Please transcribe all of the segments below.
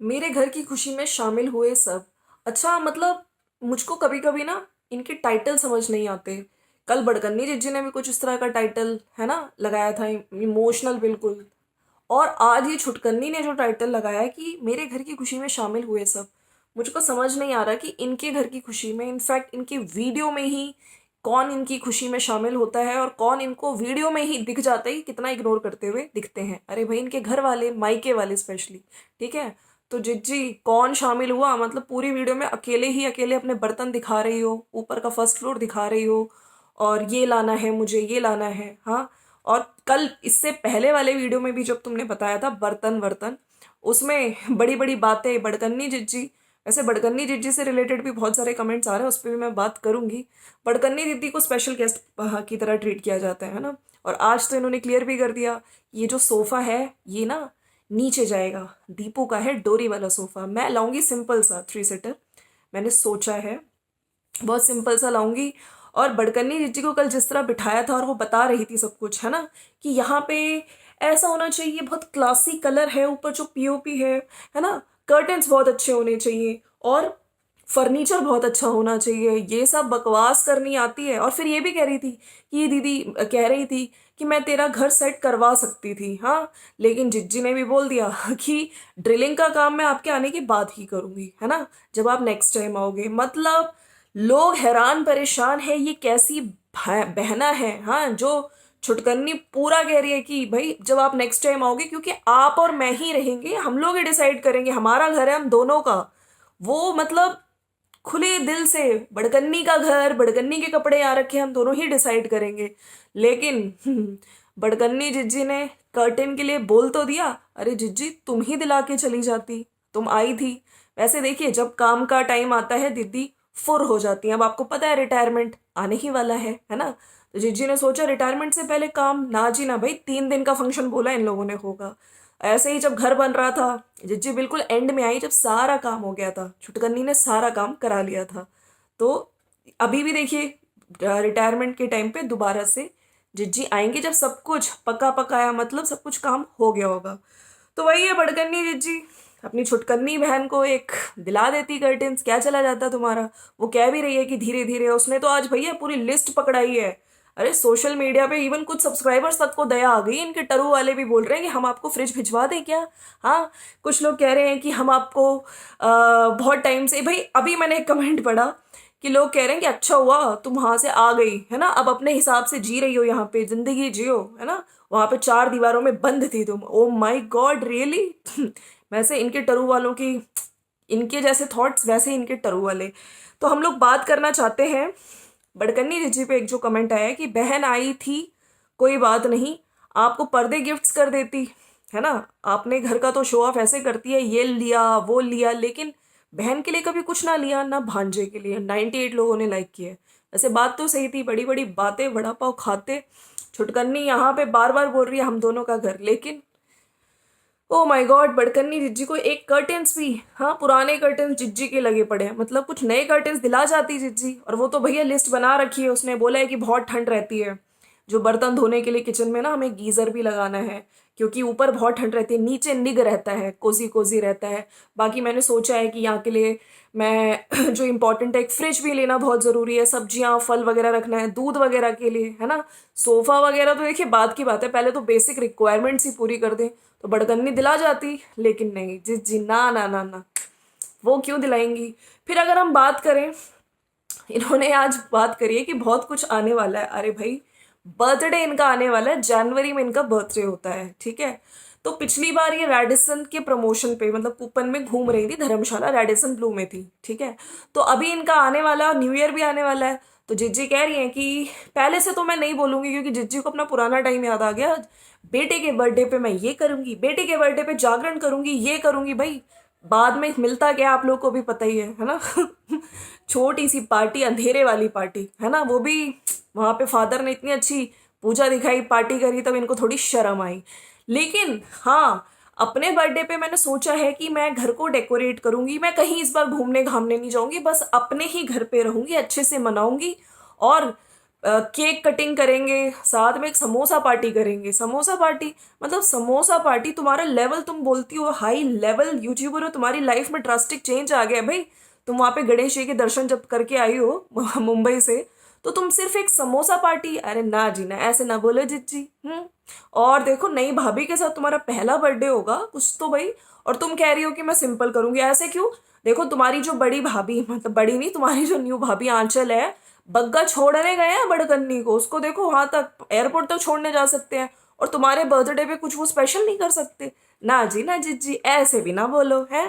मेरे घर की खुशी में शामिल हुए सब। अच्छा मतलब मुझको कभी कभी ना इनके टाइटल समझ नहीं आते। कल बड़कन्नी जिज्जी ने भी कुछ इस तरह का टाइटल है ना लगाया था, इमोशनल बिल्कुल। और आज ये छुटकन्नी ने जो टाइटल लगाया है कि मेरे घर की खुशी में शामिल हुए सब, मुझको समझ नहीं आ रहा कि इनके घर की खुशी में, इनफैक्ट इनकी वीडियो में ही कौन इनकी खुशी में शामिल होता है और कौन इनको वीडियो में ही दिख जाता है कि कितना इग्नोर करते हुए दिखते हैं। अरे भाई इनके घर वाले, मायके वाले स्पेशली, ठीक है। तो जिज्जी कौन शामिल हुआ, मतलब पूरी वीडियो में अकेले ही अकेले अपने बर्तन दिखा रही हो, ऊपर का फर्स्ट फ्लोर दिखा रही हो, और ये लाना है मुझे, ये लाना है, हाँ। और कल इससे पहले वाले वीडियो में भी जब तुमने बताया था बर्तन वर्तन, उसमें बड़ी बड़ी बातें बड़कन्नी जिज्जी। वैसे बड़कन्नी जिज्जी से रिलेटेड भी बहुत सारे कमेंट्स आ रहे हैं, उस पर भी मैं बात करूंगी। बड़कन्नी दीदी को स्पेशल गेस्ट की तरह ट्रीट किया जाता है ना। और आज तो इन्होंने क्लियर भी कर दिया, ये जो सोफा है ये ना नीचे जाएगा, दीपू का है डोरी वाला सोफा, मैं लाऊंगी सिंपल सा 3 सीटर। मैंने सोचा है बहुत सिंपल सा लाऊंगी। और बड़कन्नी जिज्जी को कल जिस तरह बिठाया था और वो बता रही थी सब कुछ, है ना, कि यहाँ पे ऐसा होना चाहिए, बहुत क्लासी कलर है, ऊपर जो पीओपी है ना, कर्टन्स बहुत अच्छे होने चाहिए, और फर्नीचर बहुत अच्छा होना चाहिए, ये सब बकवास करनी आती है। और फिर ये भी कह रही थी कि ये दीदी कह रही थी कि मैं तेरा घर सेट करवा सकती थी, हाँ। लेकिन जिज्जी ने भी बोल दिया कि ड्रिलिंग का काम मैं आपके आने के बाद ही करूंगी, है ना, जब आप नेक्स्ट टाइम आओगे। मतलब लोग हैरान परेशान है, ये कैसी बहना है, हाँ, जो छुटकन्नी पूरा कह रही है कि भाई जब आप नेक्स्ट टाइम आओगे, क्योंकि आप और मैं ही रहेंगे, हम लोग ही डिसाइड करेंगे, हमारा घर है हम दोनों का। वो मतलब खुले दिल से, बड़कन्नी का घर, बड़कन्नी के कपड़े यहाँ रखे, हम दोनों ही डिसाइड करेंगे। लेकिन बड़कन्नी जिज्जी ने कर्टेन के लिए बोल तो दिया, अरे जिज्जी तुम ही दिला के चली जाती, तुम आई थी। वैसे देखिए जब काम का टाइम आता है दीदी फुर हो जाती है। अब आपको पता है रिटायरमेंट आने ही वाला है ना। तो जिज्जी ने सोचा रिटायरमेंट से पहले काम ना जी ना, भाई 3 दिन का फंक्शन बोला इन लोगों ने होगा। ऐसे ही जब घर बन रहा था, जिज्जी बिल्कुल एंड में आई जब सारा काम हो गया था, छुटकन्नी ने सारा काम करा लिया था। तो अभी भी देखिए रिटायरमेंट के टाइम पे दोबारा से जिज्जी आएंगे जब सब कुछ पका पकाया, मतलब सब कुछ काम हो गया होगा। तो वही है बड़कन्नी जिज्जी, अपनी छुटकन्नी बहन को एक दिला देती कर्टेन्स, क्या चला जाता तुम्हारा। वो कह भी रही है कि धीरे धीरे, उसने तो आज भैया पूरी लिस्ट पकड़ाई है। अरे सोशल मीडिया पे इवन कुछ सब्सक्राइबर्स तक को दया आ गई, इनके टरू वाले भी बोल रहे हैं कि हम आपको फ्रिज भिजवा दें क्या। हाँ, कुछ लोग कह रहे हैं कि हम आपको बहुत टाइम से, भाई अभी मैंने एक कमेंट पढ़ा कि लोग कह रहे हैं कि अच्छा हुआ तुम वहां से आ गई, है ना, अब अपने हिसाब से जी रही हो, यहाँ पे जिंदगी जियो, है ना। वहां पे 4 दीवारों में बंद थी तुम, ओ माई गॉड रियली। वैसे इनके टरू वालों की, इनके जैसे थॉट्स वैसे इनके टरू वाले। तो हम लोग बात करना चाहते हैं बड़कन्नी जिज्जी पे। एक जो कमेंट आया है कि बहन आई थी, कोई बात नहीं, आपको पर्दे गिफ्ट्स कर देती, है ना। आपने घर का तो शो ऑफ ऐसे करती है, ये लिया वो लिया, लेकिन बहन के लिए कभी कुछ ना लिया, ना भांजे के लिए। 98 लोगों ने लाइक किया। वैसे बात तो सही थी, बड़ी बड़ी बातें, वड़ा पाव खाते। छुटकन्नी यहाँ पे बार बार बोल रही है हम दोनों का घर, लेकिन ओ माय गॉड बड़कन्नी जिज्जी को एक कर्टेन्स भी, हाँ, पुराने कर्टेन्स जिज्जी के लगे पड़े हैं। मतलब कुछ नए कर्टेन्स दिला जाती जिज्जी, और वो तो भैया लिस्ट बना रखी है, उसने बोला है कि बहुत ठंड रहती है, जो बर्तन धोने के लिए किचन में ना हमें गीजर भी लगाना है, क्योंकि ऊपर बहुत ठंड रहती है, नीचे निग रहता है, कोजी कोजी रहता है। बाकी मैंने सोचा है कि यहाँ के लिए मैं जो इम्पोर्टेंट है, एक फ्रिज भी लेना बहुत ज़रूरी है, सब्जियां फल वगैरह रखना है, दूध वगैरह के लिए, है ना। सोफ़ा वगैरह तो देखिए बात की बात है, पहले तो बेसिक रिक्वायरमेंट्स ही पूरी कर दें। तो बड़कन्नी दिला जाती, लेकिन नहीं जी जी, ना ना ना ना, वो क्यों दिलाएंगी। फिर अगर हम बात करें, इन्होंने आज बात करी है कि बहुत कुछ आने वाला है। अरे भाई बर्थडे इनका आने वाला है, जनवरी में इनका बर्थडे होता है, ठीक है। तो पिछली बार ये रेडिसन के प्रमोशन पे, मतलब कूपन में घूम रही थी, धर्मशाला रेडिसन ब्लू में थी, ठीक है। तो अभी इनका आने वाला, न्यू ईयर भी आने वाला है। तो जिज्जी कह रही हैं कि पहले से तो मैं नहीं बोलूंगी, क्योंकि जिज्जी को अपना पुराना टाइम याद आ गया। बेटे के बर्थडे पे मैं ये करूंगी, बेटे के बर्थडे पे जागरण करूंगी, ये करूंगी, भाई बाद में मिलता क्या आप लोग को भी पता ही है ना। छोटी सी पार्टी, अंधेरे वाली पार्टी, है ना, वो भी वहां पे फादर ने इतनी अच्छी पूजा दिखाई, पार्टी करी, तब इनको थोड़ी शर्म आई। लेकिन हाँ, अपने बर्थडे पे मैंने सोचा है कि मैं घर को डेकोरेट करूंगी, मैं कहीं इस बार घूमने घामने नहीं जाऊंगी, बस अपने ही घर पे रहूंगी, अच्छे से मनाऊंगी। और केक कटिंग करेंगे, साथ में एक समोसा पार्टी करेंगे। समोसा पार्टी मतलब समोसा पार्टी, तुम्हारा लेवल, तुम बोलती हो हाई लेवल यूट्यूबर हो, तुम्हारी लाइफ में ड्रास्टिक चेंज आ गया भाई। तुम वहां पे गणेश जी के दर्शन जब करके आई हो मुंबई से, तो तुम सिर्फ एक समोसा पार्टी, अरे ना जी ना, ऐसे ना बोलो जिज्जी। और देखो नई भाभी के साथ तुम्हारा पहला बर्थडे होगा कुछ तो भाई, और तुम कह रही हो कि मैं सिंपल करूंगी, ऐसे क्यों? देखो तुम्हारी जो बड़ी भाभी, मतलब बड़ी नहीं, तुम्हारी जो न्यू भाभी आंचल है, बग्गा छोड़ने गए हैं बड़कन्नी को, उसको देखो वहां तक एयरपोर्ट तक छोड़ने जा सकते हैं, और तुम्हारे बर्थडे पे कुछ वो स्पेशल नहीं कर सकते? ना जी ना जिज्जी, ऐसे भी ना बोलो है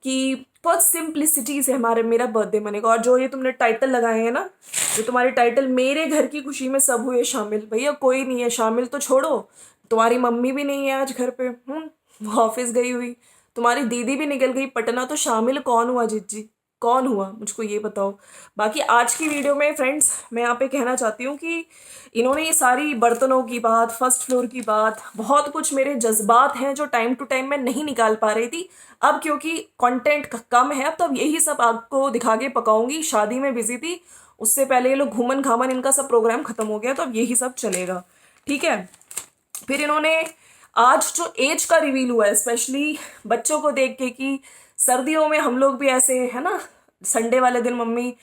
कि बहुत सिंप्लिसिटी से हमारे मेरा बर्थडे मनेगा। और जो ये तुमने टाइटल लगाए हैं ना, जो तुम्हारे टाइटल, मेरे घर की खुशी में सब हुए शामिल, भैया कोई नहीं है शामिल, तो छोड़ो। तुम्हारी मम्मी भी नहीं है आज घर पे, वो ऑफिस गई हुई, तुम्हारी दीदी भी निकल गई पटना, तो शामिल कौन हुआ जिज्जी? कौन हुआ, मुझको ये बताओ। बाकी आज की वीडियो में फ्रेंड्स मैं यहाँ पे कहना चाहती हूँ कि इन्होंने ये सारी बर्तनों की बात, फर्स्ट फ्लोर की बात, बहुत कुछ मेरे जज्बात हैं जो टाइम टू टाइम मैं नहीं निकाल पा रही थी। अब क्योंकि कंटेंट कम है, अब तो अब यही सब आपको दिखा के पकाऊंगी। शादी में बिजी थी, उससे पहले ये लोग घूमन घामन, इनका सब प्रोग्राम खत्म हो गया, तो अब यही सब चलेगा, ठीक है। फिर इन्होंने आज जो एज का रिवील हुआ है, स्पेशली बच्चों को देख के, कि सर्दियों में हम लोग भी ऐसे है ना, संडे वाले दिन मम्मी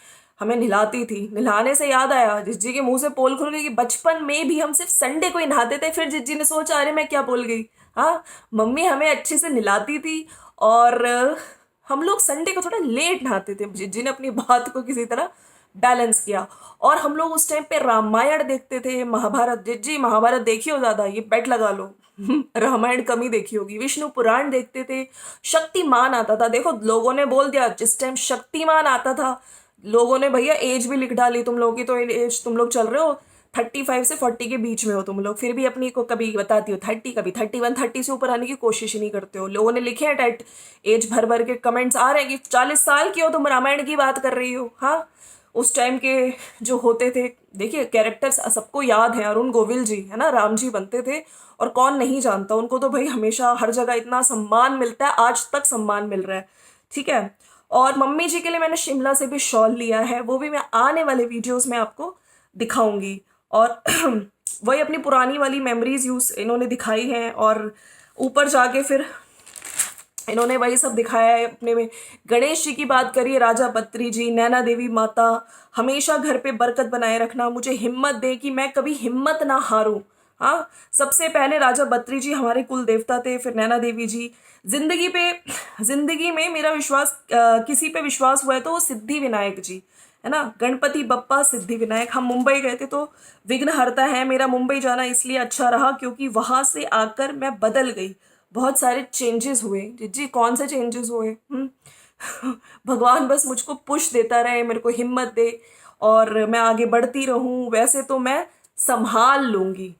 हमें नहलाती थी। नहलाने से याद आया, जिज्जी के मुंह से पोल खुल गई कि बचपन में भी हम सिर्फ संडे को ही नहाते थे। फिर जिज्जी ने सोचा अरे मैं क्या बोल गई, हाँ मम्मी हमें अच्छे से नहलाती थी, और हम लोग संडे को थोड़ा लेट नहाते थे। जिज्जी ने अपनी बात को किसी तरह बैलेंस किया, और हम लोग उस टाइम पे रामायण देखते थे, महाभारत। जिज्जी महाभारत देखी हो ज्यादा, ये बेट लगा लो रामायण कम ही देखी होगी। विष्णु पुराण देखते थे, शक्तिमान आता था। देखो लोगों ने बोल दिया जिस टाइम शक्तिमान आता था, लोगों ने भैया एज भी लिख डाली तुम लोगों की, तो एज तुम लोग चल रहे हो 35 से 40 के बीच में हो तुम लोग, फिर भी अपनी को कभी बताती हो 30, कभी 31, 30 से ऊपर आने की कोशिश ही नहीं करते हो। लोगों ने लिखे हैं टाइट एज, भर भर के कमेंट्स आ रहे हैं कि 40 साल की हो तुम, रामायण की बात कर रही हो। हाँ उस टाइम के जो होते थे, देखिए कैरेक्टर्स सबको याद है, अरुण गोविल जी है ना, राम जी बनते थे, और कौन नहीं जानता उनको, तो भाई हमेशा हर जगह इतना सम्मान मिलता है, आज तक सम्मान मिल रहा है, ठीक है। और मम्मी जी के लिए मैंने शिमला से भी शॉल लिया है, वो भी मैं आने वाले वीडियोस में आपको दिखाऊंगी। और वही अपनी पुरानी वाली मेमोरीज यूज इन्होंने दिखाई हैं, और ऊपर जाके फिर इन्होंने वही सब दिखाया है अपने में। गणेश जी की बात करिए, राजा बद्री जी, नैना देवी माता, हमेशा घर पे बरकत बनाए रखना, मुझे हिम्मत दे कि मैं कभी हिम्मत ना हारूं। हाँ सबसे पहले राजा बद्री जी हमारे कुल देवता थे, फिर नैना देवी जी। जिंदगी में मेरा विश्वास, किसी पे विश्वास हुआ है तो वो सिद्धि विनायक जी है ना, गणपति बप्पा सिद्धि विनायक। हम मुंबई गए थे तो विघ्नहर्ता है, मेरा मुंबई जाना इसलिए अच्छा रहा क्योंकि वहां से आकर मैं बदल गई, बहुत सारे चेंजेस हुए। जी कौन से चेंजेस हुए? भगवान बस मुझको पुश देता रहे, मेरे को हिम्मत दे, और मैं आगे बढ़ती रहूं, वैसे तो मैं संभाल लूंगी।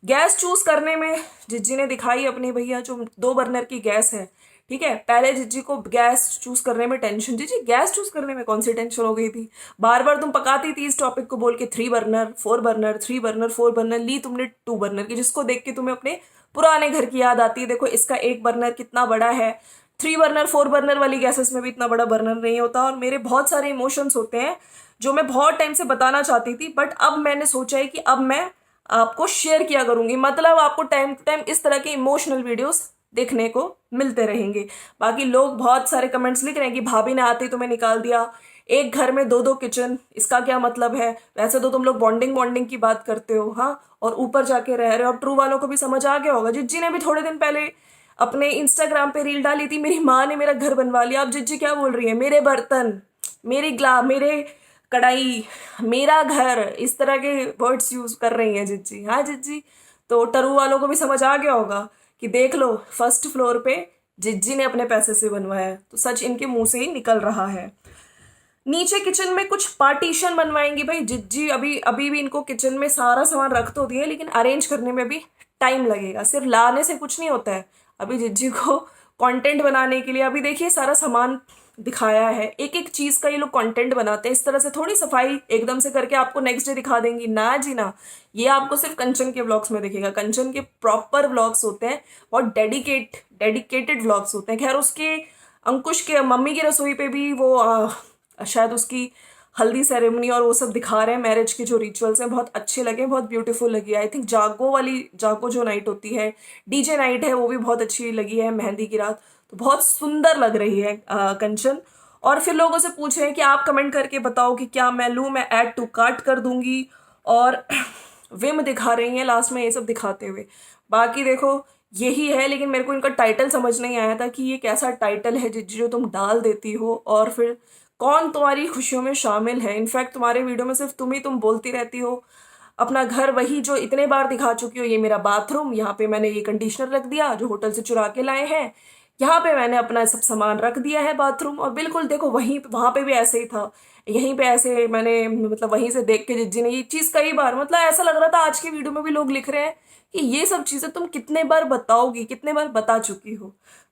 गैस चूज करने में जिज्जी ने दिखाई अपनी, भैया जो 2 बर्नर की गैस है, ठीक है। पहले जिज्जी को गैस चूज करने में टेंशन, जिज्जी गैस चूज करने में कौन सी टेंशन हो गई थी? बार बार तुम पकाती थी इस टॉपिक को बोल के 3 बर्नर 4 बर्नर 3 बर्नर 4 बर्नर, ली तुमने 2 बर्नर की, जिसको देख के तुम्हें अपने पुराने घर की याद आती है। देखो इसका 1 बर्नर कितना बड़ा है, 3 बर्नर 4 बर्नर वाली गैसेस में भी इतना बड़ा बर्नर नहीं होता। और मेरे बहुत सारे इमोशंस होते हैं जो मैं बहुत टाइम से बताना चाहती थी, बट अब मैंने सोचा है कि अब मैं आपको शेयर किया करूंगी, मतलब आपको टाइम टू टाइम इस तरह के इमोशनल वीडियोस देखने को मिलते रहेंगे। बाकी लोग बहुत सारे कमेंट्स लिख रहे हैं कि भाभी ने आते ही तुम्हें निकाल दिया, एक घर में 2 किचन, इसका क्या मतलब है? वैसे तो तुम लोग बॉन्डिंग बॉन्डिंग की बात करते हो, हाँ, और ऊपर जाके रह रहे हो। अब ट्रू वालों को भी समझ आ गया होगा। जिज्जी ने भी थोड़े दिन पहले अपने इंस्टाग्राम पे रील डाली थी, मेरी माँ ने मेरा घर बनवा लिया। अब जिज्जी क्या बोल रही है? मेरे बर्तन, मेरे कढ़ाई, मेरा घर, इस तरह के वर्ड्स यूज कर रही हैं जिज्जी। हाँ जिज्जी, तो टरू वालों को भी समझ आ गया होगा कि देख लो फर्स्ट फ्लोर पे जिज्जी ने अपने पैसे से बनवाया है, तो सच इनके मुंह से ही निकल रहा है। नीचे किचन में कुछ पार्टीशन बनवाएंगी भाई जिज्जी, अभी भी इनको किचन में सारा सामान रख तो दिए, लेकिन अरेंज करने में भी टाइम लगेगा, सिर्फ लाने से कुछ नहीं होता है। अभी जिज्जी को कंटेंट बनाने के लिए, अभी देखिए सारा सामान दिखाया है, एक एक चीज का ये लोग कंटेंट बनाते हैं। इस तरह से थोड़ी सफाई एकदम से करके आपको नेक्स्ट डे दिखा देंगी, ना जी ना। ये आपको सिर्फ कंचन के व्लॉग्स में दिखेगा। कंचन के प्रॉपर व्लॉग्स होते हैं, बहुत डेडिकेटेड व्लॉग्स होते हैं। खैर उसके अंकुश के मम्मी की रसोई पे भी वो शायद उसकी हल्दी सेरेमनी और वो सब दिखा रहे हैं, मैरिज के जो रिचुअल्स हैं बहुत अच्छे लगे, बहुत ब्यूटीफुल लगी। आई थिंक जागो जो नाइट होती है, डीजे नाइट है, वो भी बहुत अच्छी लगी है, मेहंदी की रात तो बहुत सुंदर लग रही है कंचन। और फिर लोगों से पूछ रहे हैं कि आप कमेंट करके बताओ कि क्या मैं लूँ, मैं ऐड टू कार्ट कर दूंगी। और विम दिखा रही हैं लास्ट में ये सब दिखाते हुए। बाकी देखो यही है, लेकिन मेरे को इनका टाइटल समझ नहीं आया था कि ये कैसा टाइटल है जो तुम डाल देती हो, और फिर कौन तुम्हारी खुशियों में शामिल है। इनफैक्ट तुम्हारे वीडियो में सिर्फ तुम बोलती रहती हो अपना घर, वही जो इतने बार दिखा चुकी हो, ये मेरा बाथरूम, यहाँ पे मैंने ये कंडीशनर रख दिया जो होटल से चुरा के लाए हैं, यहाँ पे मैंने अपना सब सामान रख दिया है बाथरूम। और बिल्कुल देखो वहीं वहां पे भी ऐसे ही था, यहीं पे ऐसे मैंने मतलब वहीं से देख के जिज्जी ने ये चीज कई बार, मतलब ऐसा लग रहा था आज की वीडियो में भी लोग लिख रहे हैं कि ये सब चीजें तुम कितने बार बताओगी, कितने बार बता चुकी हो।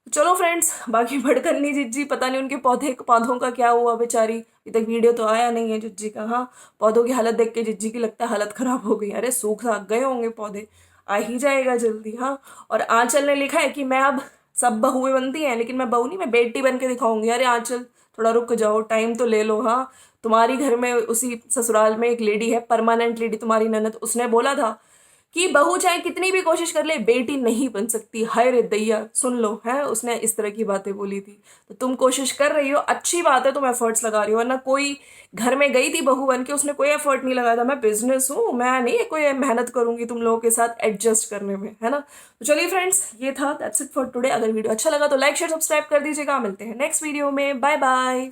तो चलो फ्रेंड्स, बाकी भड़कन नहीं जिज्जी, पता नहीं उनके पौधों का क्या हुआ बेचारी, अभी तक वीडियो तो आया नहीं है जिज्जी का। हाँ, पौधों की हालत देख के जिज्जी की लगता है हालत खराब हो गई, अरे सूख साख गए होंगे पौधे, आ ही जाएगा जल्दी। हाँ, और आंचल ने लिखा है कि मैं अब, सब बहुएं बनती हैं लेकिन मैं बहू नहीं, मैं बेटी बन के दिखाऊंगी। अरे आंचल थोड़ा रुक जाओ, टाइम तो ले लो। हाँ, तुम्हारी घर में उसी ससुराल में एक लेडी है, परमानेंट लेडी, तुम्हारी ननद, उसने बोला था कि बहू चाहे कितनी भी कोशिश कर ले बेटी नहीं बन सकती। हाय रे दैया, सुन लो है, उसने इस तरह की बातें बोली थी। तो तुम कोशिश कर रही हो, अच्छी बात है, तुम एफर्ट्स लगा रही हो, वरना कोई घर में गई थी बहू बन के, उसने कोई एफर्ट नहीं लगाया था। मैं बिजनेस हूँ, मैं नहीं कोई मेहनत करूंगी तुम लोगों के साथ एडजस्ट करने में, है ना। तो चलिए फ्रेंड्स, ये था, दैट्स इट फॉर टुडे। अगर वीडियो अच्छा लगा तो लाइक शेयर सब्सक्राइब कर दीजिएगा। मिलते हैं नेक्स्ट वीडियो में, बाय बाय।